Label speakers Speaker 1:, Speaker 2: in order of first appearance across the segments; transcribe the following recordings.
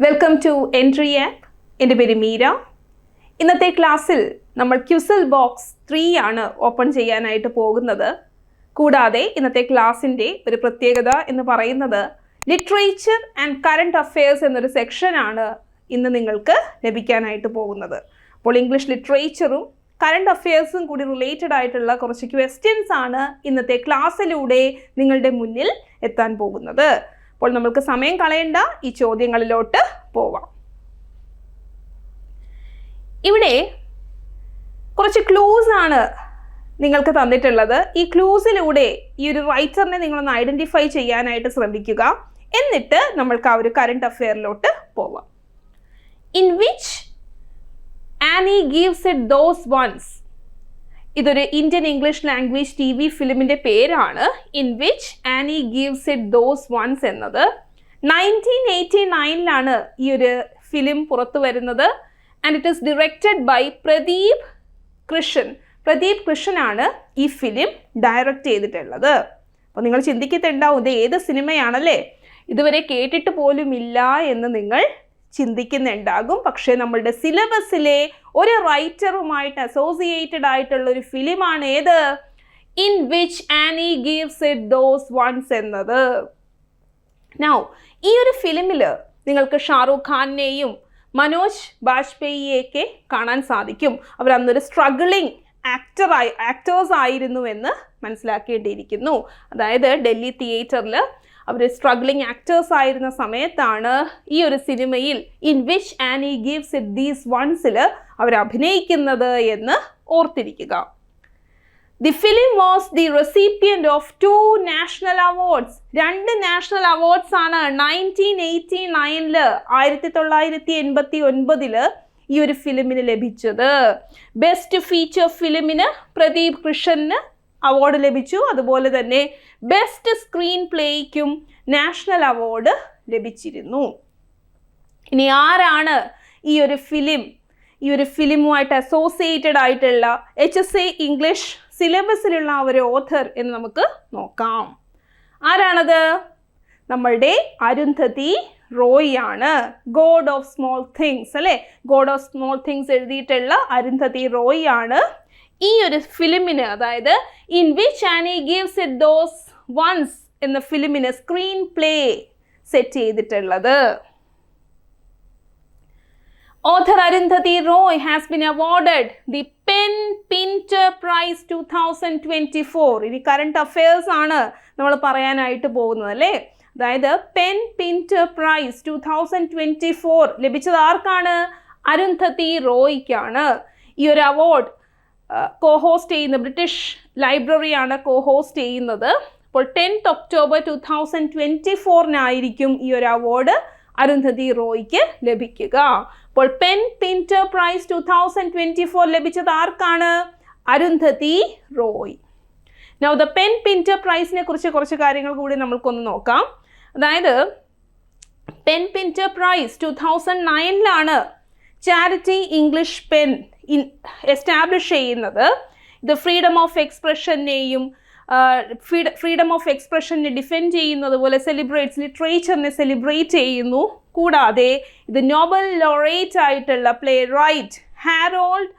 Speaker 1: Welcome to entry app. എൻ്റെ പേര് മീര. ഇന്നത്തെ ക്ലാസ്സിൽ നമ്മൾ ക്യുസൽ ബോക്സ് 3 ആണ് ഓപ്പൺ ചെയ്യാനായിട്ട് പോകുന്നത്. കൂടാതെ ഇന്നത്തെ ക്ലാസ്സിൻ്റെ ഒരു പ്രത്യേകത എന്ന് പറയുന്നത് ലിറ്ററേച്ചർ ആൻഡ് കറണ്ട് അഫെയർസ് എന്നൊരു സെക്ഷനാണ് ഇന്ന് നിങ്ങൾക്ക് ലഭിക്കാനായിട്ട് പോകുന്നത്. അപ്പോൾ ഇംഗ്ലീഷ് ലിറ്ററേച്ചറും കറണ്ട് അഫെയർസും കൂടി റിലേറ്റഡ് ആയിട്ടുള്ള കുറച്ച് ക്വസ്റ്റ്യൻസ് ആണ് ഇന്നത്തെ ക്ലാസ്സിലൂടെ നിങ്ങളുടെ മുന്നിൽ എത്താൻ പോകുന്നത്. അപ്പോൾ നമുക്ക് സമയം കളയേണ്ട, ഈ ചോദ്യങ്ങളിലോട്ട് പോവാം. ഇവിടെ കുറച്ച് ക്ലൂസ് ആണ് നിങ്ങൾക്ക് തന്നിട്ടുള്ളത്. ഈ ക്ലൂസിലൂടെ ഈ ഒരു റൈറ്ററിനെ നിങ്ങളൊന്ന് ഐഡൻറ്റിഫൈ ചെയ്യാനായിട്ട് ശ്രമിക്കുക. എന്നിട്ട് നമ്മൾക്ക് ആ ഒരു കറണ്ട് അഫെയറിലോട്ട് പോവാം. In which Annie gives it those ones. ഇതൊരു ഇന്ത്യൻ ഇംഗ്ലീഷ് ലാംഗ്വേജ് TV ഫിലിമിൻ്റെ പേരാണ് ഇൻ which Annie gives it those once എന്നത്. 1989 ഈ ഒരു ഫിലിം പുറത്തു വരുന്നത്. And it is directed by Pradeep Krishnan. Pradeep കൃഷ്ണനാണ് ഈ ഫിലിം ഡയറക്റ്റ് ചെയ്തിട്ടുള്ളത്. അപ്പോൾ നിങ്ങൾ ചിന്തിക്കുന്നുണ്ടാവും, ഇത് ഏത് സിനിമയാണല്ലേ, ഇതുവരെ കേട്ടിട്ട് പോലുമില്ല എന്ന് നിങ്ങൾ ചിന്തിക്കുന്നുണ്ടാകും. പക്ഷേ നമ്മളുടെ സിലബസിലെ ഒരു റൈറ്ററുമായിട്ട് അസോസിയേറ്റഡ് ആയിട്ടുള്ള ഒരു ഫിലിമാണ് ഏത്? In which Annie gives it those once എന്നത്. നൗ ഈ ഒരു ഫിലിമിൽ നിങ്ങൾക്ക് ഷാറൂഖ് ഖാനെയും മനോജ് ബാജ്പേയിയൊക്കെ കാണാൻ സാധിക്കും. അവർ അന്നൊരു സ്ട്രഗിളിങ് ആക്ടേഴ്സ് ആയിരുന്നു എന്ന് മനസ്സിലാക്കേണ്ടിയിരിക്കുന്നു. അതായത് ഡൽഹി തിയേറ്ററിൽ അവർ സ്ട്രഗ്ലിംഗ് ആക്ടേഴ്സ് ആയിരുന്ന സമയത്താണ് ഈ ഒരു സിനിമയിൽ in which Annie gives it these വൺസിൽ അവർ അഭിനയിക്കുന്നത് എന്ന് ഓർത്തിരിക്കുക. The film was the recipient of 2 national awards. 2 national awards ആണ് 1989 1989 ഈ ഒരു ഫിലിമിന് ലഭിച്ചത്. ബെസ്റ്റ് ഫീച്ചർ ഫിലിമിന് പ്രദീപ് കൃഷ്ണന് അവാർഡ് ലഭിച്ചു. അതുപോലെ തന്നെ ബെസ്റ്റ് സ്ക്രീൻ പ്ലേയ്ക്കും നാഷണൽ അവാർഡ് ലഭിച്ചിരുന്നു. ഇനി ആരാണ് ഈ ഒരു ഫിലിമുമായിട്ട് അസോസിയേറ്റഡ് ആയിട്ടുള്ള HSA ഇംഗ്ലീഷ് സിലബസിലുള്ള ഒരു ഓഥർ എന്ന് നമുക്ക് നോക്കാം. ആരാണത്? നമ്മളുടെ അരുന്ധതി റോയ് ആണ്. ഗോഡ് ഓഫ് സ്മോൾ തിങ്സ് അല്ലേ, ഗോഡ് ഓഫ് സ്മോൾ തിങ്സ് എഴുതിയിട്ടുള്ള അരുന്ധതി റോയ് ആണ് ഈ ഒരു ഫിലിമിന്, അതായത് in which Annie gives it those ones എന്ന ഫിലിമിന് സ്ക്രീൻ പ്ലേ സെറ്റ് ചെയ്തിട്ടുള്ളത്. Author Arundhati Roy has been awarded the Pen Pinter Prize 2024. ഇനി കറണ്ട് അഫെയർസ് ആണ് നമ്മൾ പറയാനായിട്ട് പോകുന്നത് അല്ലേ. അതായത് പെൻ പിൻറ്റർ പ്രൈസ് 2024 ലഭിച്ചത് ആർക്കാണ്? അരുന്ധതി റോയ്ക്കാണ്. ഈ ഒരു അവാർഡ് കോഹോസ്റ്റ് ചെയ്യുന്ന ബ്രിട്ടീഷ് ലൈബ്രറിയാണ് കോഹോസ്റ്റ് ചെയ്യുന്നത്. അപ്പോൾ 10 ഒക്ടോബർ 2024 ഈ ഒരു അവാർഡ് അരുന്ധതി റോയ്ക്ക് ലഭിക്കുക. അപ്പോൾ പെൻ പിൻറ്റർ പ്രൈസ് 2024 ലഭിച്ചത് ആർക്കാണ്? Arundhati Roy. Now the PEN Pinter പ്രൈസിനെ കുറിച്ച് കുറച്ച് കാര്യങ്ങൾ കൂടി നമ്മൾക്കൊന്ന് നോക്കാം. അതായത് PEN Pinter prize 2009 charity English PEN establish ചെയ്യുന്നത്. ഇത് ഫ്രീഡം ഓഫ് എക്സ്പ്രഷനെയും ഫ്രീഡം ഓഫ് എക്സ്പ്രഷനെ ഡിഫെൻഡ് ചെയ്യുന്നത് പോലെ ലിറ്ററേച്ചറിനെ സെലിബ്രേറ്റ് ചെയ്യുന്നു. കൂടാതെ ഇത് നോബൽ ലോറേറ്റ് ആയിട്ടുള്ള പ്ലേ റൈറ്റ് ഹാരോൾഡ്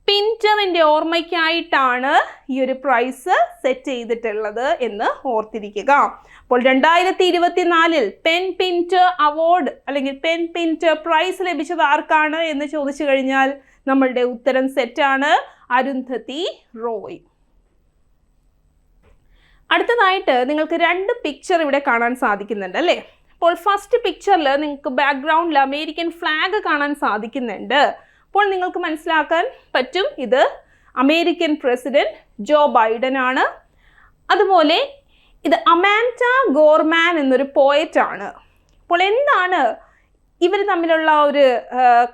Speaker 1: പിൻറ്ററിൻ്റെ ഓർമ്മയ്ക്കായിട്ടാണ് ഈ ഒരു പ്രൈസ് സെറ്റ് ചെയ്തിട്ടുള്ളത് എന്ന് ഓർത്തിരിക്കുക. അപ്പോൾ 2024 പെൻ പിൻറ്റർ അവാർഡ് അല്ലെങ്കിൽ പെൻ പിൻറ്റർ പ്രൈസ് ലഭിച്ചത് ആർക്കാണ് എന്ന് ചോദിച്ചു കഴിഞ്ഞാൽ നമ്മളുടെ ഉത്തരം സെറ്റാണ്, അരുന്ധതി റോയ്. അടുത്തതായിട്ട് നിങ്ങൾക്ക് 2 പിക്ചർ ഇവിടെ കാണാൻ സാധിക്കുന്നുണ്ട് അല്ലേ. അപ്പോൾ ഫസ്റ്റ് പിക്ചറിൽ നിങ്ങൾക്ക് ബാക്ക്ഗ്രൗണ്ടിൽ അമേരിക്കൻ ഫ്ലാഗ് കാണാൻ സാധിക്കുന്നുണ്ട്. അപ്പോൾ നിങ്ങൾക്ക് മനസ്സിലാക്കാൻ പറ്റും ഇത് അമേരിക്കൻ പ്രസിഡന്റ് ജോ ബൈഡൻ ആണ്. അതുപോലെ ഇത് അമാൻഡ ഗോർമാൻ എന്നൊരു പോയറ്റ് ആണ്. അപ്പോൾ എന്താണ് ഇവർ തമ്മിലുള്ള ഒരു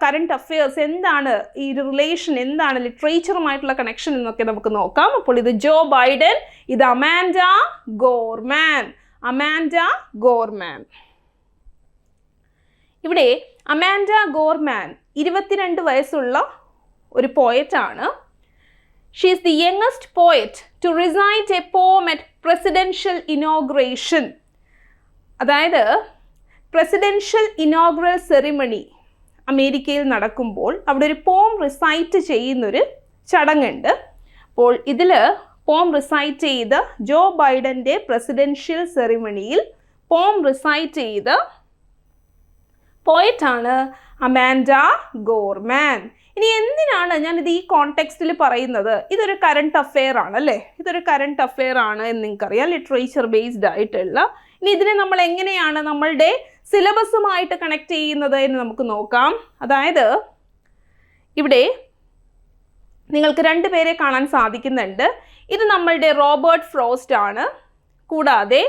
Speaker 1: കറണ്ട് അഫെയർസ്, എന്താണ് ഈ ഒരു റിലേഷൻ, എന്താണ് ലിറ്ററേച്ചറുമായിട്ടുള്ള കണക്ഷൻ എന്നൊക്കെ നമുക്ക് നോക്കാം. അപ്പോൾ ഇത് ജോ ബൈഡൻ, ഇത് അമാൻഡ ഗോർമാൻ. ഇവിടെ അമാൻഡ ഗോർമാൻ 22 വയസ്സുള്ള ഒരു പോയറ്റാണ്. She is the youngest poet to recite a poem at presidential inauguration. അതായത് പ്രസിഡൻഷ്യൽ ഇനോഗ്രൽ സെറിമണി അമേരിക്കയിൽ നടക്കുമ്പോൾ അവിടെ ഒരു പോം റിസൈറ്റ് ചെയ്യുന്നൊരു ചടങ്ങുണ്ട്. അപ്പോൾ ഇതിൽ പോം റിസൈറ്റ് ചെയ്ത് ജോ ബൈഡൻ്റെ പ്രസിഡൻഷ്യൽ സെറിമണിയിൽ പോം റിസൈറ്റ് ചെയ്ത പോയറ്റാണ് അമാൻഡ ഗോർമാൻ. ഇനി എന്തിനാണ് ഞാനിത് ഈ കോണ്ടെക്സ്റ്റിൽ പറയുന്നത്? ഇതൊരു കറണ്ട് അഫെയർ ആണ് അല്ലേ? ഇതൊരു കറണ്ട് അഫെയർ ആണ് എന്ന് നിങ്ങൾക്കറിയാം, ലിറ്ററേച്ചർ ബേസ്ഡ് ആയിട്ടുള്ള. ഇനി ഇതിനെ നമ്മൾ എങ്ങനെയാണ് നമ്മളുടെ സിലബസുമായിട്ട് കണക്ട് ചെയ്യുന്നത് എന്ന് നമുക്ക് നോക്കാം. അതായത് ഇവിടെ നിങ്ങൾക്ക് രണ്ടുപേരെ കാണാൻ സാധിക്കുന്നുണ്ട്. ഇത് നമ്മളുടെ റോബർട്ട് ഫ്രോസ്റ്റ് ആണ്. കൂടാതെ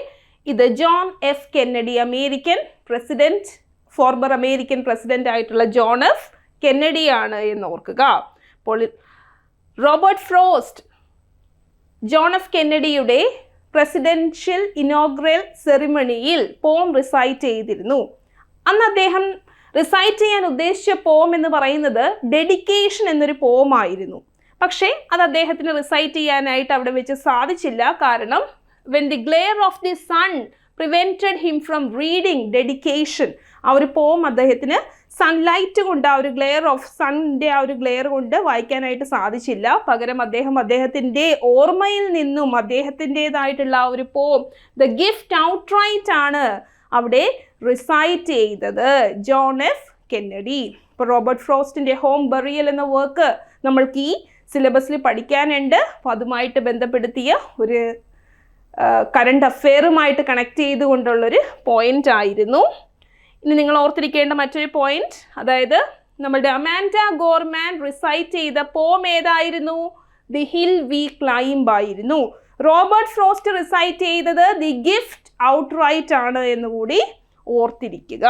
Speaker 1: ഇത് John F Kennedy, American president, former American president ആയിട്ടുള്ള ജോൺ എഫ് കെന്നഡി ആണ് എന്ന് ഓർക്കുക. അപ്പോൾ റോബർട്ട് ഫ്രോസ്റ്റ് ജോൺ എഫ് കെന്നഡിയുടെ പ്രസിഡൻഷ്യൽ ഇനോഗ്രൽ സെറിമണിയിൽ പോം റിസൈറ്റ് ചെയ്തിരുന്നു. അന്ന് അദ്ദേഹം റിസൈറ്റ് ചെയ്യാൻ ഉദ്ദേശിച്ച പോം എന്ന് പറയുന്നത് ഡെഡിക്കേഷൻ എന്നൊരു പോമായിരുന്നു. പക്ഷേ അത് അദ്ദേഹത്തിന് റിസൈറ്റ് ചെയ്യാനായിട്ട് അവിടെ വെച്ച് സാധിച്ചില്ല. കാരണം when the glare of the sun prevented him from reading dedication, ആ ഒരു പോം അദ്ദേഹത്തിന് സൺലൈറ്റ് കൊണ്ട്, ആ ഒരു ഗ്ലെയർ ഓഫ് സണ്ണിൻ്റെ ആ ഒരു ഗ്ലെയർ കൊണ്ട് വായിക്കാനായിട്ട് സാധിച്ചില്ല. പകരം അദ്ദേഹത്തിൻ്റെ ഓർമ്മയിൽ നിന്നും അദ്ദേഹത്തിൻ്റെതായിട്ടുള്ള ആ ഒരു പോം ദ ഗിഫ്റ്റ് ഔട്ട്റൈറ്റ് ആണ് അവിടെ റിസൈറ്റ് ചെയ്തത് ജോൺ എഫ് കെന്നഡി. ഇപ്പോൾ റോബർട്ട് ഫ്രോസ്റ്റിൻ്റെ ഹോം ബറിയൽ എന്ന വർക്ക് നമ്മൾക്ക് ഈ സിലബസിൽ പഠിക്കാനുണ്ട്. അപ്പോൾ അതുമായിട്ട് ബന്ധപ്പെടുത്തിയ ഒരു കറണ്ട് അഫെയറുമായിട്ട് കണക്ട് ചെയ്തുകൊണ്ടുള്ളൊരു പോയിന്റ് ആയിരുന്നു. ഇനി നിങ്ങൾ ഓർത്തിരിക്കേണ്ട മറ്റൊരു പോയിന്റ്, അതായത് നമ്മളുടെ അമാൻഡ ഗോർമാൻ റിസൈറ്റ് ചെയ്ത പോം ഏതായിരുന്നു? ദി ഹിൽ വി ക്ലൈംബ് ആയിരുന്നു. റോബർട്ട് ഫ്രോസ്റ്റ് റിസൈറ്റ് ചെയ്തത് ദി ഗിഫ്റ്റ് ഔട്ട്റൈറ്റ് ആണ് എന്നുകൂടി ഓർത്തിരിക്കുക.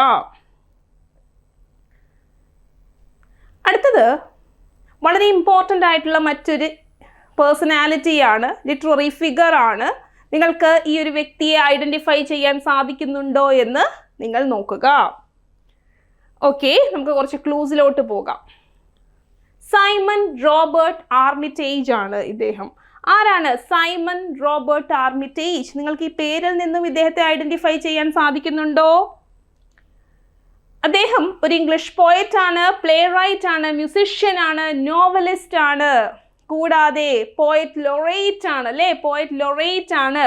Speaker 1: അടുത്തത് വളരെ ഇമ്പോർട്ടൻ്റ് ആയിട്ടുള്ള മറ്റൊരു പേഴ്സണാലിറ്റിയാണ്, ലിറ്റററി ഫിഗർ ആണ്. നിങ്ങൾക്ക് ഈ ഒരു വ്യക്തിയെ ഐഡൻറ്റിഫൈ ചെയ്യാൻ സാധിക്കുന്നുണ്ടോ എന്ന് നിങ്ങൾ നോക്കുക. ഓക്കെ, നമുക്ക് കുറച്ച് ക്ലൂസിലോട്ട് പോകാം. സൈമൺ റോബർട്ട് ആർമിറ്റേജ് ആണ് ഇദ്ദേഹം. ആരാണ് സൈമൺ റോബർട്ട് ആർമിറ്റേജ്? നിങ്ങൾക്ക് ഈ പേരിൽ നിന്നും ഇദ്ദേഹത്തെ ഐഡൻറ്റിഫൈ ചെയ്യാൻ സാധിക്കുന്നുണ്ടോ? അദ്ദേഹം ഒരു ഇംഗ്ലീഷ് പോയറ്റ് ആണ്, പ്ലേ റൈറ്റ് ആണ്, മ്യൂസിഷ്യൻ ആണ്, നോവലിസ്റ്റ് ആണ്, കൂടാതെ പോയറ്റ് ലൊറേറ്റ് ആണ് അല്ലേ? പോയറ്റ് ലൊറേറ്റ് ആണ്.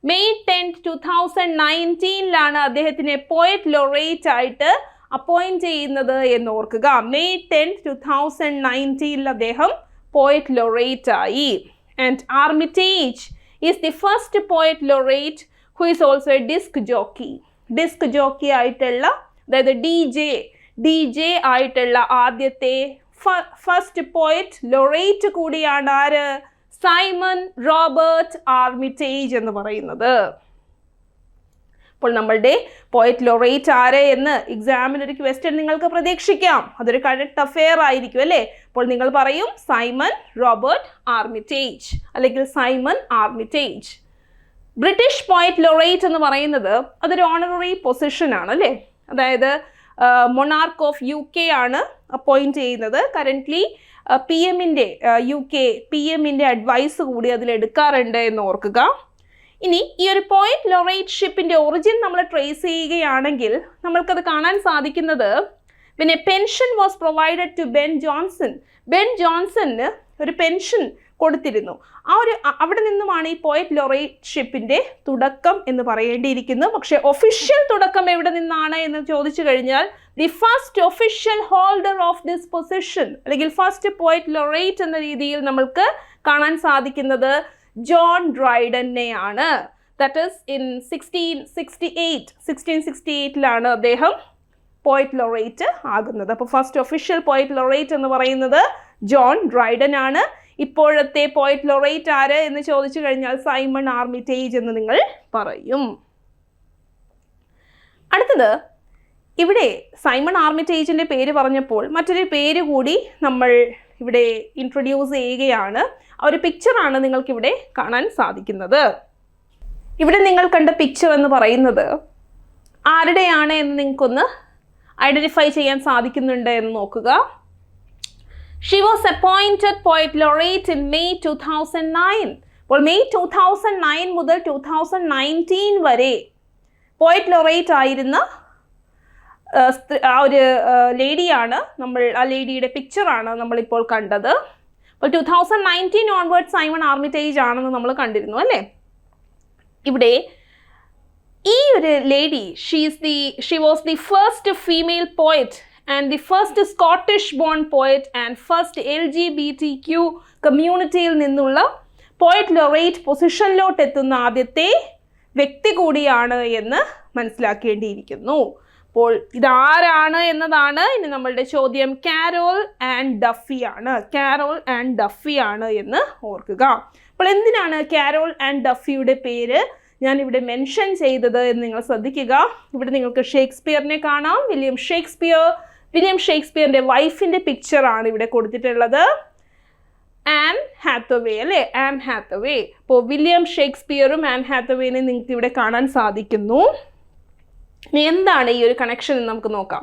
Speaker 1: മെയ് 10, 2019 അദ്ദേഹത്തിനെ പോയറ്റ് ലൊറേറ്റ് ആയിട്ട് അപ്പോയിന്റ് ചെയ്യുന്നത് എന്ന് ഓർക്കുക. മെയ് 10, 2019 അദ്ദേഹം പോയറ്റ് ലൊറേറ്റ് ആയി. And Armitage is the first poet laureate who is also a disc jockey. Disc jockey ആയിട്ടുള്ള, അതായത് ഡി ജെ ആയിട്ടുള്ള ആദ്യത്തെ ഫസ്റ്റ് പോയറ്റ് ലൊറേറ്റ് കൂടിയാണ് ആര്? സൈമൺ റോബർട്ട് ആർമിറ്റേജ് എന്ന് പറയുന്നത്. അപ്പോൾ നമ്മളുടെ പോയറ്റ് ലൊറേറ്റ് ആര് എന്ന് എക്സാമിന് ഒരു ക്വസ്റ്റ്യൻ നിങ്ങൾക്ക് പ്രതീക്ഷിക്കാം. അതൊരു കറണ്ട് അഫെയർ ആയിരിക്കും അല്ലേ? അപ്പോൾ നിങ്ങൾ പറയും സൈമൺ റോബർട്ട് ആർമിറ്റേജ് അല്ലെങ്കിൽ Simon Armitage. British poet laureate എന്ന് പറയുന്നത് അതൊരു ഓണററി പൊസിഷൻ ആണ് അല്ലേ? അതായത് മൊണാർക്ക് ഓഫ് UK ആണ് അപ്പോയിൻറ്റ് ചെയ്യുന്നത്. കറൻ്റ്ലി PM-ൻ്റെ അഡ്വൈസ് കൂടി അതിലെടുക്കാറുണ്ട് എന്ന് ഓർക്കുക. ഇനി ഈ ഒരു പോയിന്റ് ലൊറേറ്റ്ഷിപ്പിൻ്റെ ഒറിജിൻ നമ്മൾ ട്രേസ് ചെയ്യുകയാണെങ്കിൽ നമ്മൾക്കത് കാണാൻ സാധിക്കുന്നത് when a pension was provided to Ben Johnson ഒരു പെൻഷൻ കൊടുത്തിരുന്നു. അവിടെ നിന്നുമാണ് ഈ പോയറ്റ് ലൊറേറ്റ്ഷിപ്പിൻ്റെ തുടക്കം എന്ന് പറയേണ്ടിയിരിക്കുന്നു. പക്ഷേ ഒഫീഷ്യൽ തുടക്കം എവിടെ നിന്നാണ് എന്ന് ചോദിച്ചു കഴിഞ്ഞാൽ the first official holder of this position അല്ലെങ്കിൽ ഫസ്റ്റ് പോയറ്റ് ലൊറേറ്റ് എന്ന രീതിയിൽ നമ്മൾക്ക് കാണാൻ സാധിക്കുന്നത് ജോൺ ഡ്രൈഡനെയാണ്. ദാറ്റ് ഈസ് ഇൻ 1668 അദ്ദേഹം പോയറ്റ് ലൊറേറ്റ് ആകുന്നത്. അപ്പോൾ ഫസ്റ്റ് ഒഫീഷ്യൽ പോയറ്റ് ലൊറേറ്റ് എന്ന് പറയുന്നത് ജോൺ ഡ്രൈഡൻ ആണ്. ഇപ്പോഴത്തെ പോയറ്റ് ലൊറേറ്റ് ആര് എന്ന് ചോദിച്ചു കഴിഞ്ഞാൽ സൈമൺ ആർമിറ്റേജ് എന്ന് നിങ്ങൾ പറയും. അടുത്തത്, ഇവിടെ സൈമൺ ആർമിറ്റേജിൻ്റെ പേര് പറഞ്ഞപ്പോൾ മറ്റൊരു പേര് കൂടി നമ്മൾ ഇവിടെ ഇൻട്രൊഡ്യൂസ് ചെയ്യുകയാണ്. ആ ഒരു പിക്ചറാണ് നിങ്ങൾക്കിവിടെ കാണാൻ സാധിക്കുന്നത്. ഇവിടെ നിങ്ങൾ കണ്ട പിക്ചർ എന്ന് പറയുന്നത് ആരുടെയാണ് എന്ന് നിങ്ങൾക്കൊന്ന് ഐഡൻറ്റിഫൈ ചെയ്യാൻ സാധിക്കുന്നുണ്ട് എന്ന് നോക്കുക. She was appointed poet laureate in May 2009. അപ്പോൾ മെയ് 2009 മുതൽ 2019 വരെ പോയറ്റ് ലൊറേറ്റ് ആയിരുന്ന ആ ഒരു ലേഡിയാണ് ആ ലേഡിയുടെ പിക്ചറാണ് നമ്മളിപ്പോൾ കണ്ടത്. അപ്പോൾ 2019 ഓൺവേർഡ് സൈമൺ ആർമിറ്റേജ് ആണെന്ന് നമ്മൾ കണ്ടിരുന്നു അല്ലേ. ഇവിടെ ഈ ഒരു lady she was the first female poet and the first Scottish born poet and first LGBTQ കമ്മ്യൂണിറ്റിയിൽ നിന്നുള്ള പോയറ്റ് ലൊറേറ്റ് പൊസിഷനിലോട്ട് എത്തുന്ന ആദ്യത്തെ വ്യക്തി കൂടിയാണ് എന്ന് മനസ്സിലാക്കേണ്ടിയിരിക്കുന്നു. അപ്പോൾ ഇതാരാണ് എന്നതാണ് ഇനി നമ്മളുടെ ചോദ്യം. കാരോൾ ആൻഡ് ഡഫി ആണ് എന്ന് ഓർക്കുക. അപ്പോൾ എന്തിനാണ് കാരോൾ ആൻഡ് ഡഫിയുടെ പേര് ഞാനിവിടെ മെൻഷൻ ചെയ്തത് എന്ന് നിങ്ങൾ ശ്രദ്ധിക്കുക. ഇവിടെ നിങ്ങൾക്ക് ഷേക്സ്പിയറിനെ കാണാം. വില്യം ഷേക്സ്പിയറിൻ്റെ വൈഫിൻ്റെ പിക്ചറാണ് ഇവിടെ കൊടുത്തിട്ടുള്ളത്. ആൻ ഹാത്തവേ അല്ലേ, ആൻ ഹാത്തവേ. അപ്പോൾ വില്യം ഷേക്സ്പിയറും ആൻ ഹാത്തവേനെ നിങ്ങൾക്ക് ഇവിടെ കാണാൻ സാധിക്കുന്നു. എന്താണ് ഈ ഒരു കണക്ഷൻ എന്ന് നമുക്ക് നോക്കാം.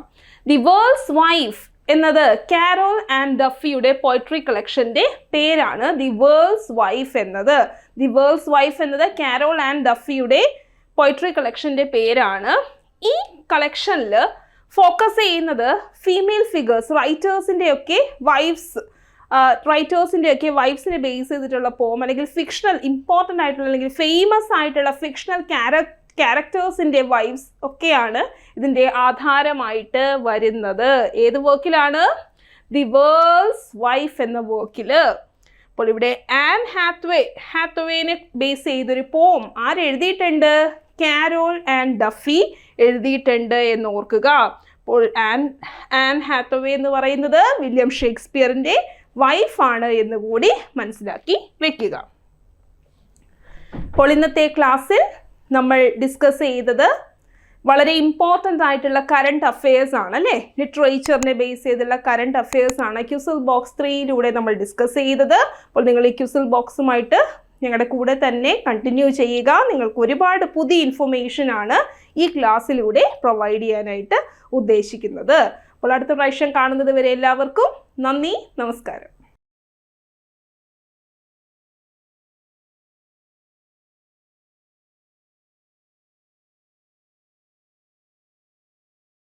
Speaker 1: ദി വേൾഡ്സ് വൈഫ് എന്നത് കാരോൾ ആൻഡ് ഡഫിയുടെ പോയട്രി കളക്ഷൻ്റെ പേരാണ്. ദി വേൾഡ്സ് വൈഫ് എന്നത് കാരോൾ ആൻഡ് ഡഫിയുടെ പോയട്രി കളക്ഷൻ്റെ പേരാണ്. ഈ കളക്ഷനിൽ ഫോക്കസ് ചെയ്യുന്നത് ഫീമെയിൽ ഫിഗേഴ്സ്, റൈറ്റേഴ്സിൻ്റെയൊക്കെ വൈഫ്സിനെ ബേസ് ചെയ്തിട്ടുള്ള പോം അല്ലെങ്കിൽ ഫിക്ഷണൽ ഇമ്പോർട്ടൻ്റ് ആയിട്ടുള്ള അല്ലെങ്കിൽ ഫേമസ് ആയിട്ടുള്ള ഫിക്ഷണൽ ക്യാരക്ടേഴ്സിൻ്റെ വൈഫ്സ് ഒക്കെയാണ് ഇതിൻ്റെ ആധാരമായിട്ട് വരുന്നത്. ഏത് വർക്കിലാണ്? ദി വേൾഡ്സ് വൈഫ് എന്ന വർക്കിൽ. അപ്പോൾ ഇവിടെ ആൻ ഹാത്തവേനെ ബേസ് ചെയ്തൊരു പോം ആരെഴുതിയിട്ടുണ്ട്? കാരോൾ ആൻഡ് ഡഫി എഴുതിയിട്ടുണ്ട് എന്ന് ഓർക്കുക. അപ്പോൾ ആൻ ഹാത്തവേ എന്ന് പറയുന്നത് വില്യം ഷേക്സ്പിയറിൻ്റെ വൈഫാണ് എന്ന് കൂടി മനസ്സിലാക്കി വെക്കുക. അപ്പോൾ ഇന്നത്തെ ക്ലാസ്സിൽ നമ്മൾ ഡിസ്കസ് ചെയ്തത് വളരെ ഇമ്പോർട്ടൻ്റ് ആയിട്ടുള്ള കറണ്ട് അഫെയർസ് ആണ് അല്ലേ. ലിറ്ററേച്ചറിനെ ബേസ് ചെയ്തുള്ള കറണ്ട് അഫെയർസ് ആണ് ക്യുസിൽ ബോക്സ് 3 നമ്മൾ ഡിസ്കസ് ചെയ്തത്. അപ്പോൾ നിങ്ങൾ ഈ ക്യുസിൽ ബോക്സുമായിട്ട് ഞങ്ങളുടെ കൂടെ തന്നെ കണ്ടിന്യൂ ചെയ്യുക. നിങ്ങൾക്ക് ഒരുപാട് പുതിയ ഇൻഫർമേഷൻ ആണ് ഈ ക്ലാസ്സിലൂടെ പ്രൊവൈഡ് ചെയ്യാനായിട്ട് ഉദ്ദേശിക്കുന്നത്. അപ്പോൾ അടുത്ത പ്രാവശ്യം കാണുന്നത് വരെ എല്ലാവർക്കും നന്ദി, നമസ്കാരം.